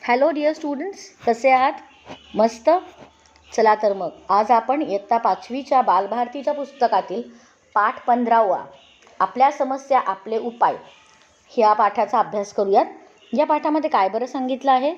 Hello dear students, कसे आहात? मस्त. चला तर मग आज आपण इयत्ता 5वीच्या बालभारतीच्या पुस्तकातील पाठ 15वा आपल्या समस्या आपले उपाय ह्या पाठाचा अभ्यास करूयात. या पाठामध्ये काय बरं सांगितलं आहे?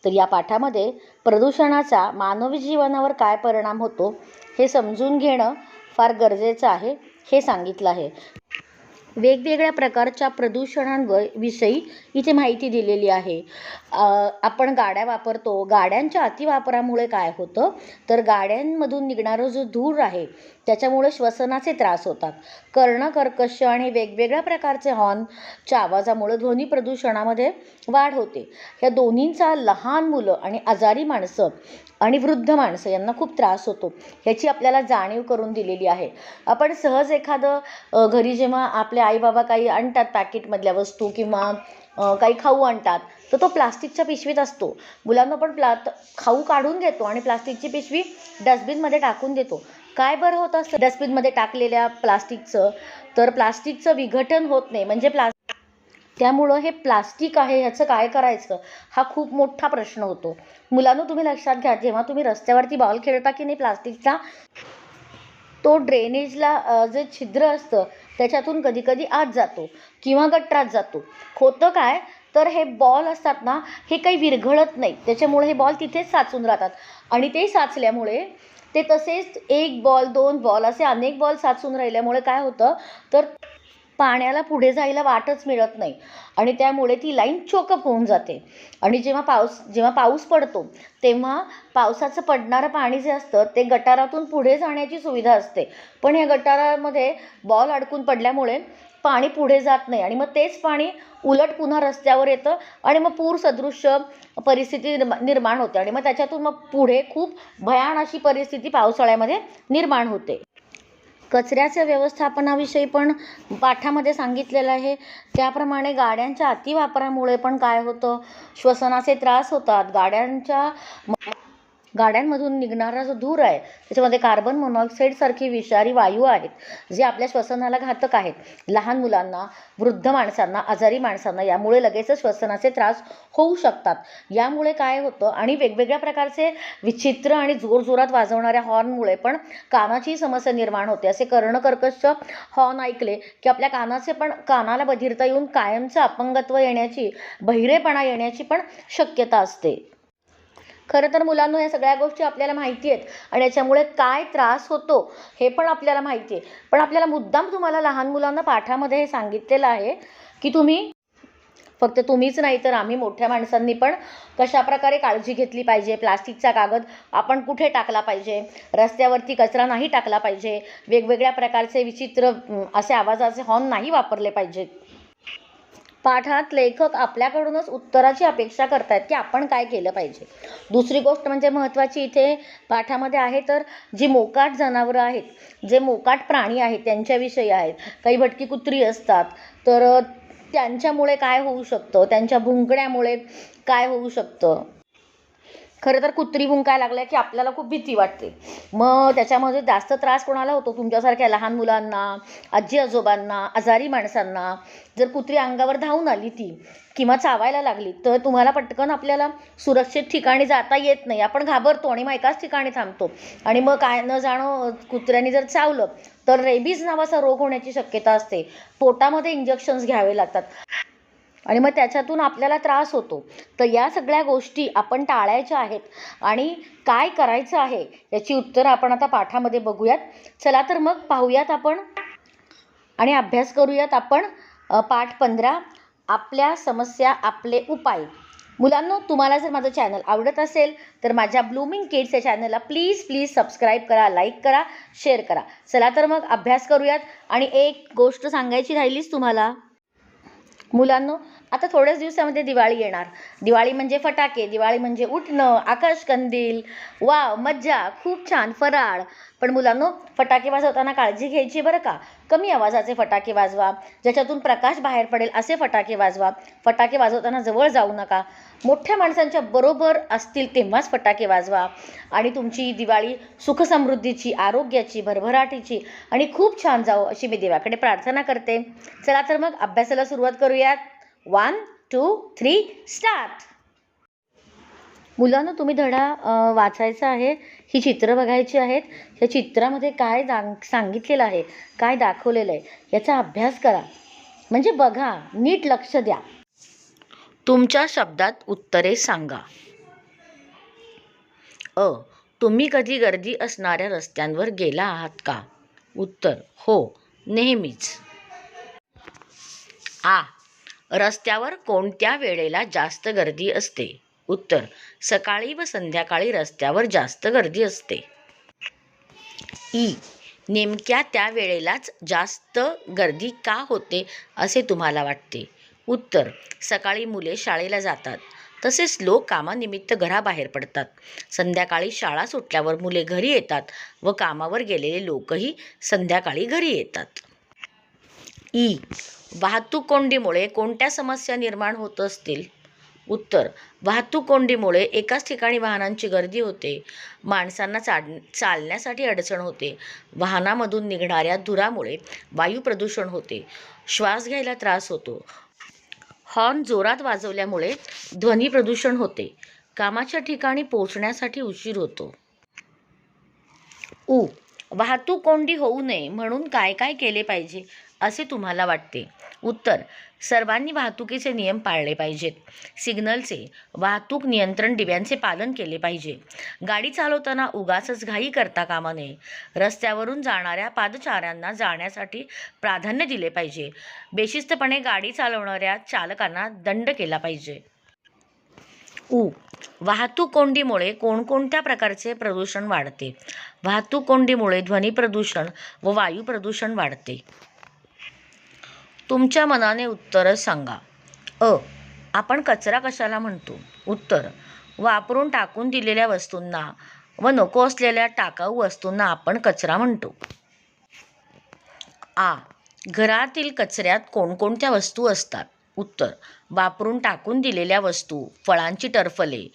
तर या पाठामध्ये प्रदूषणाचा मानवी जीवनावर काय परिणाम होतो हे समजून घेणं फार गरजेचं आहे हे सांगितलं आहे. वेगवेगळ्या प्रकारच्या प्रदूषणांविषयी इथे माहिती दिलेली आहे. आपण गाड्या वापरतो. गाड्यांच्या अतिवापरामुळे काय होतं, तर गाड्यांमधून निघणारा जो धूर आहे त्याच्यामुळे श्वसनाचे त्रास होतात. कर्णकर्कश आणि वेगवेगळ्या प्रकारचे हॉर्नच्या आवाजामुळे ध्वनी प्रदूषणामध्ये वाढ होते. ह्या दोन्हींचा लहान मुलं आणि आजारी माणसं आणि वृद्ध माणसं यांना खूप त्रास होतो. ह्याची आपल्याला जाणीव करून दिलेली आहे. आपण सहज एखादं घरी जेव्हा आपले आई बाबा काही आणतात पॅकेटमधल्या वस्तू किंवा काही खाऊ आणतात तर तो प्लास्टिकच्या पिशवीत असतो. मुलांना पण खाऊ काढून घेतो आणि प्लास्टिकची पिशवी डस्टबिनमध्ये टाकून देतो. काय बरं होत असतं डस्टबिनमध्ये टाकलेल्या प्लास्टिकचं? तर प्लास्टिकचं विघटन होत नाही. म्हणजे त्यामुळं हे प्लास्टिक आहे ह्याचं काय करायचं हा खूप मोठा प्रश्न होतो. मुलांनो, तुम्ही लक्षात घ्या, जेव्हा तुम्ही रस्त्यावरती बॉल खेळता की नाही प्लास्टिकचा, तो ड्रेनेजला जे छिद्र असतं त्याच्यातून कधी कधी आत जातो किंवा गटारात जातो. होतं काय, तर हे बॉल असतात ना, हे काही विरघळत नाही. त्याच्यामुळे हे बॉल तिथेच साचून राहतात आणि ते साचल्यामुळे ते तसेच 1 बॉल 2 बॉल असे अनेक बॉल साचून राहिल्यामुळे काय होतं, तर पाण्याला पुढे जायला वाटच मिळत नाही आणि त्यामुळे ती लाईन चोकअप होऊन जाते. आणि जेव्हा पाऊस पडतो तेव्हा पावसाचं पडणारं पाणी जे असतं ते गटारातून पुढे जाण्याची सुविधा असते, पण या गटारामध्ये बॉल अडकून पडल्यामुळे पाणी पुढे जात नाही आणि मग तेच पाणी उलट पुन्हा रस्त्यावर येतं आणि मग पूर सदृश्य परिस्थिती निर्माण होते आणि मग त्याच्यातून मग पुढे खूप भयान अशी परिस्थिती पावसाळ्यामध्ये निर्माण होते. कचऱ्याच्या व्यवस्थापनाविषयी पण पाठामध्ये सांगितलेलं आहे. त्याप्रमाणे गाड्यांच्या अतिवापरामुळे पण काय होतं, श्वसनाचे त्रास होतात. गाड्यांमधून निघणारा जो धूर आहे त्याच्यामध्ये कार्बन मोनॉक्साईड सारखी विषारी वायू आहेत जे आपल्या श्वसनाला घातक आहेत. लहान मुलांना, वृद्ध माणसांना, आजारी माणसांना यामुळे लगेचच श्वसनाचे त्रास होऊ शकतात. यामुळे काय होतं, आणि वेगवेगळ्या प्रकारचे विचित्र आणि जोरजोरात वाजवणाऱ्या हॉर्नमुळे पण कानाची समस्या निर्माण होते. असे कर्णकर्कश हॉर्न ऐकले की आपल्या कानाला बधिरता येऊन कायमचं अपंगत्व येण्याची, बहिरेपणा येण्याची पण शक्यता असते. खरं तर मुलांनो, या सगळ्या गोष्टी आपल्याला माहिती आहेत आणि याच्यामुळे काय त्रास होतो हे पण आपल्याला माहिती आहे. पण आपल्याला मुद्दाम तुम्हाला लहान मुलांना पाठामध्ये हे सांगितलेलं आहे की फक्त तुम्हीच नाही तर आम्ही मोठ्या माणसांनी पण कशाप्रकारे काळजी घेतली पाहिजे. प्लास्टिकचा कागद आपण कुठे टाकला पाहिजे, रस्त्यावरती कचरा नाही टाकला पाहिजे, वेगवेगळ्या प्रकारचे विचित्र असे आवाजाचे हॉर्न नाही वापरले पाहिजेत. पाठात लेखक आपल्याकडूनच उत्तराची अपेक्षा करतायत की आपण काय केलं पाहिजे. दुसरी गोष्ट म्हणजे महत्त्वाची इथे पाठामध्ये आहे, तर जी मोकाट जनावरं आहेत, जे मोकाट प्राणी आहेत त्यांच्याविषयी आहेत. काही भटकी कुत्री असतात, तर त्यांच्यामुळे काय होऊ शकतं, त्यांच्या भुंकण्यामुळे काय होऊ शकतं. खरं तर कुत्री भुंकायला लागल्या की आपल्याला खूप भीती वाटते. मग त्याच्यामध्ये जास्त त्रास कोणाला होतो? तुमच्यासारख्या लहान मुलांना, आजी आजोबांना, आजारी माणसांना. जर कुत्री अंगावर धावून आली ती किंवा चावायला लागली तर तुम्हाला पटकन आपल्याला सुरक्षित ठिकाणी जाता येत नाही. आपण घाबरतो आणि मग एकाच ठिकाणी थांबतो आणि मग काय न जाणो कुत्र्याने जर चावलं तर रेबीज नावाचा रोग होण्याची शक्यता असते. पोटामध्ये इंजेक्शन्स घ्यावे लागतात आणि मग त्याच्यातून आपल्याला त्रास होतो. तर या सगळ्या गोष्टी आपण टाळायच्या आहेत आणि काय करायचं आहे याची उत्तरं आपण आता पाठामध्ये बघूयात. चला तर मग पाहूयात आपण आणि अभ्यास करूयात आपण पाठ 15 आपल्या समस्या आपले उपाय. मुलांनो, तुम्हाला जर माझं चॅनल आवडत असेल तर माझ्या ब्लूमिंग किड्स या चॅनलला प्लीज सबस्क्राईब करा, लाईक करा, शेअर करा. चला तर मग अभ्यास करूयात. आणि एक गोष्ट सांगायची राहिलीच तुम्हाला मुलांनो, आता थोड्याच दिवसामध्ये दिवाळी येणार. दिवाळी म्हणजे फटाके, दिवाळी म्हणजे उठणं, आकाशकंदील, वाव, मज्जा, खूप छान, फराळ. पण मुलांनो, फटाके वाजवताना काळजी घ्यायची बरं का. कमी आवाजाचे फटाके वाजवा, ज्याच्यातून प्रकाश बाहेर पडेल असे फटाके वाजवा. फटाके वाजवताना जवळ जाऊ नका. मोठ्या माणसांच्या बरोबर असतील तेव्हाच फटाके वाजवा. आणि तुमची दिवाळी सुखसमृद्धीची, आरोग्याची, भरभराटीची आणि खूप छान जावो अशी मी देवाकडे प्रार्थना करते. चला तर मग अभ्यासाला सुरुवात करूयात. 1 2 3 स्टार्ट. मुलांनो, तुम्ही धडा वाचायचा आहे, ही चित्र बघायची आहेत. ह्या चित्रामध्ये काय सांगितलेलं आहे, काय दाखवलेलं आहे याचा अभ्यास करा. म्हणजे बघा, नीट लक्ष द्या. तुमच्या शब्दात उत्तरे सांगा. तुम्ही कधी गर्दी असणाऱ्या रस्त्यांवर गेला आहात का? उत्तर, हो, नेहमीच. रस्त्यावर कोणत्या वेळेला जास्त गर्दी असते? उत्तर, सकाळी व संध्याकाळी रस्त्यावर जास्त गर्दी असते. नेमक्या त्या वेळेलाच जास्त गर्दी का होते असे तुम्हाला वाटते? उत्तर, सकाळी मुले शाळेला जातात, तसेच लोक कामानिमित्त घराबाहेर पडतात. संध्याकाळी शाळा सुटल्यावर मुले घरी येतात व कामावर गेलेले लोकही संध्याकाळी घरी येतात. वाहतूक कोंडीमुळे कोणत्या समस्या निर्माण होत असतील? उत्तर, वाहतूक कोंडीमुळे एकाच ठिकाणी वाहनांची गर्दी होते, माणसांना चालण्यासाठी अडचण होते, वाहनामधून निघणाऱ्या धुरामुळे वायू प्रदूषण होते, श्वास घ्यायला त्रास होतो, हॉर्न जोरात वाजवल्यामुळे ध्वनी प्रदूषण होते, कामाच्या ठिकाणी पोहोचण्यासाठी उशीर होतो. वाहतूक कोंडी होऊ नये म्हणून काय काय केले पाहिजे असे तुम्हाला वाटते? उत्तर, सर्वांनी वाहतुकीचे नियम पाळले पाहिजेत. सिग्नलचे, वाहतूक नियंत्रण डिब्यांचे पालन केले पाहिजे. गाडी चालवताना उगाचच घाई करता कामा नये. रस्त्यावरून जाणाऱ्या पादचाऱ्यांना जाण्यासाठी प्राधान्य दिले पाहिजे. बेशिस्तपणे गाडी चालवणाऱ्या चालकांना दंड केला पाहिजे. वाहतूक कोंडीमुळे कोणकोणत्या प्रकारचे प्रदूषण वाढते? वाहतूक कोंडीमुळे ध्वनी प्रदूषण व वायू प्रदूषण वाढते. तुमच्या मनाने उत्तर सांगा. आपण कचरा कशाला म्हणतो? उत्तर, वापरून टाकून दिलेल्या वस्तूंना व नको असलेल्या टाकाऊ वस्तूंना आपण कचरा म्हणतो. घरातील कचऱ्यात कोणकोणत्या वस्तू असतात? उत्तर, वापरून टाकून दिलेल्या वस्तू, फळांची टरफले,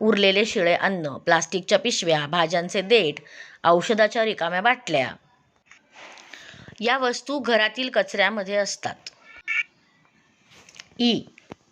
उरलेले शिळे अन्न, प्लास्टिकच्या पिशव्या, भाज्यांचे देठ, औषधाच्या रिकाम्या बाटल्या या वस्तू घरातील कचऱ्यामध्ये असतात.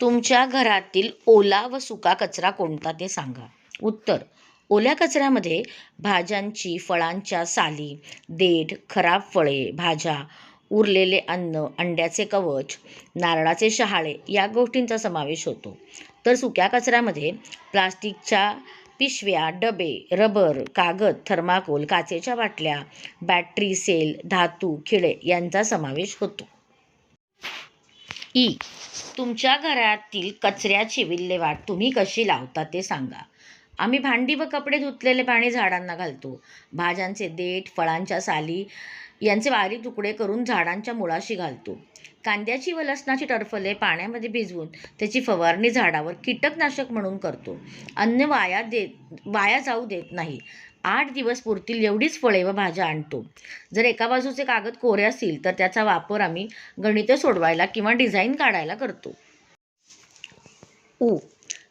तुमच्या घरातील ओला व सुका कचरा कोणता ते सांगा. उत्तर, ओल्या कचऱ्यामध्ये भाज्यांची, फळांच्या साली, देठ, खराब फळे, भाज्या, उरलेले अन्न, अंड्याचे कवच, नारळाचे शहाळे या गोष्टींचा समावेश होतो. तर सुक्या कचऱ्यामध्ये प्लास्टिकच्या पिशव्या, डबे, रबर, कागद, थर्माकोल, काचेच्या बाटल्या, बॅटरी सेल, धातू, खिळे यांचा समावेश होतो. तुमच्या घरातील कचऱ्याची विल्हेवाट तुम्ही कशी लावता ते सांगा. आम्ही भांडी व कपडे धुतलेले पाणी झाडांना घालतो. भाज्यांचे देठ, फळांच्या साली यांचे बारीक तुकडे करून झाडांच्या मुळाशी घालतो. कांद्याची व लसणाची टरफले पाण्यामध्ये भिजवून त्याची फवारणी झाडावर कीटकनाशक म्हणून करतो. अन्न वाया जाऊ देत नाही. 8 दिवस पुरतील एवढीच फळे व भाज्या आणतो. जर एका बाजूचे कागद कोरे असतील तर त्याचा वापर आम्ही गणिते सोडवायला किंवा डिझाईन काढायला करतो.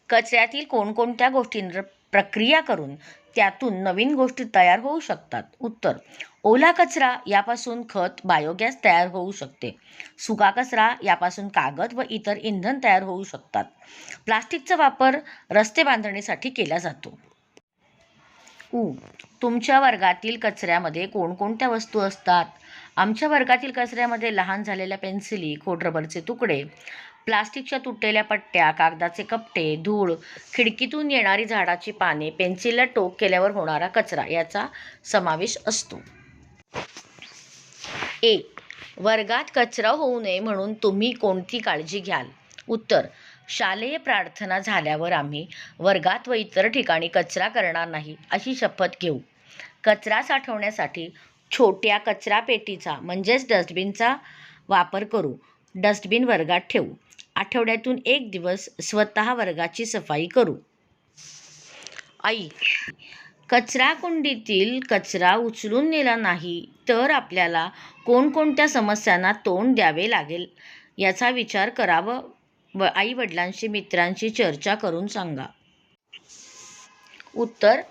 कचऱ्यातील कोणकोणत्या गोष्टींवर प्रक्रिया करून त्यातून नवीन गोष्टी तयार होऊ शकतात? उत्तर, ओला कचरा यापासून खत, बायोगॅस तयार होऊ शकते. सुका कचरा यापासून कागद व इतर इंधन तयार होऊ शकतात. प्लास्टिकचा वापर रस्ते बांधणीसाठी केला जातो. तुमच्या वर्गातील कचऱ्यामध्ये कोणकोणत्या वस्तू असतात? आमच्या वर्गातील कचऱ्यामध्ये लहान झालेल्या पेन्सिली, खोडरबरचे तुकडे, प्लास्टिकच्या तुटलेल्या पट्ट्या, कागदाचे कपटे, धूळ, खिडकीतून येणारी झाडाची पाने, पेन्सिलला टोक केल्यावर होणारा कचरा याचा समावेश असतो. वर्गात कचरा होऊ नये म्हणून तुम्ही कोणती काळजी घ्याल? उत्तर, शालेय प्रार्थना झाल्यावर आम्ही वर्गात व इतर ठिकाणी कचरा करणार नाही अशी शपथ घेऊ. कचरा साठवण्यासाठी छोट्या कचरा पेटीचा म्हणजेच डस्टबिनचा वापर करू. डस्टबिन वर्गात ठेवू. आठवड्यातून 1 दिवस स्वतः वर्गाची सफाई करू. कचरा कुंडीतील कचरा उचलून नेला नाही तर आपल्याला कोणकोणत्या समस्यांना तोंड द्यावे लागेल याचा विचार करावा व आई वडिलांशी, मित्रांशी चर्चा करून सांगा. उत्तर,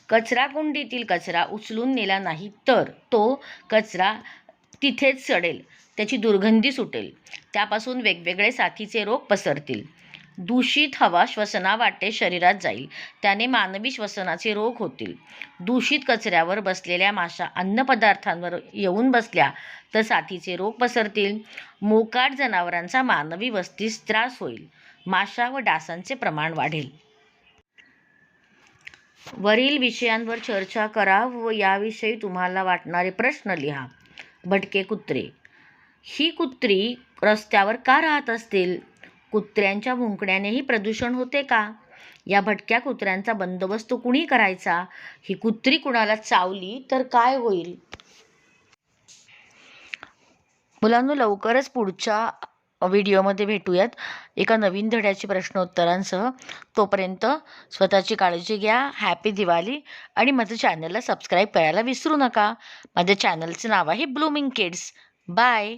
कचरा कुंडीतील कचरा उचलून नेला नाही तर तो कचरा तिथेच सडेल, त्याची दुर्गंधी सुटेल, त्यापासून वेगवेगळे साथीचे रोग पसरतील. दूषित हवा श्वसनावाटे शरीरात जाईल, त्याने मानवी श्वसनाचे रोग होतील. दूषित कचऱ्यावर बसलेल्या माशा अन्नपदार्थांवर येऊन बसल्या तर साथीचे रोग पसरतील. मोकाट जनावरांचा मानवी वस्तीस त्रास होईल. माशा व डासांचे प्रमाण वाढेल. वरील विषयांवर चर्चा करा व याविषयी तुम्हाला वाटणारे प्रश्न लिहा. भटके कुत्रे. ही कुत्री रस्त्यावर का राहत असतील? कुत्र्यांच्या भुंकण्यानेही प्रदूषण होते का? या भटक्या कुत्र्यांचा बंदोबस्त कुणी करायचा? ही कुत्री कुणाला चावली तर काय होईल? मुलांनो, लवकरच पुढच्या व्हिडिओमध्ये भेटूयात एका नवीन धड्याची प्रश्नोत्तरांसह. तोपर्यंत स्वतःची काळजी घ्या. हॅपी दिवाळी. आणि माझ्या चॅनलला सबस्क्राईब करायला विसरू नका. माझ्या चॅनलचं नाव आहे ब्लूमिंग किड्स. बाय.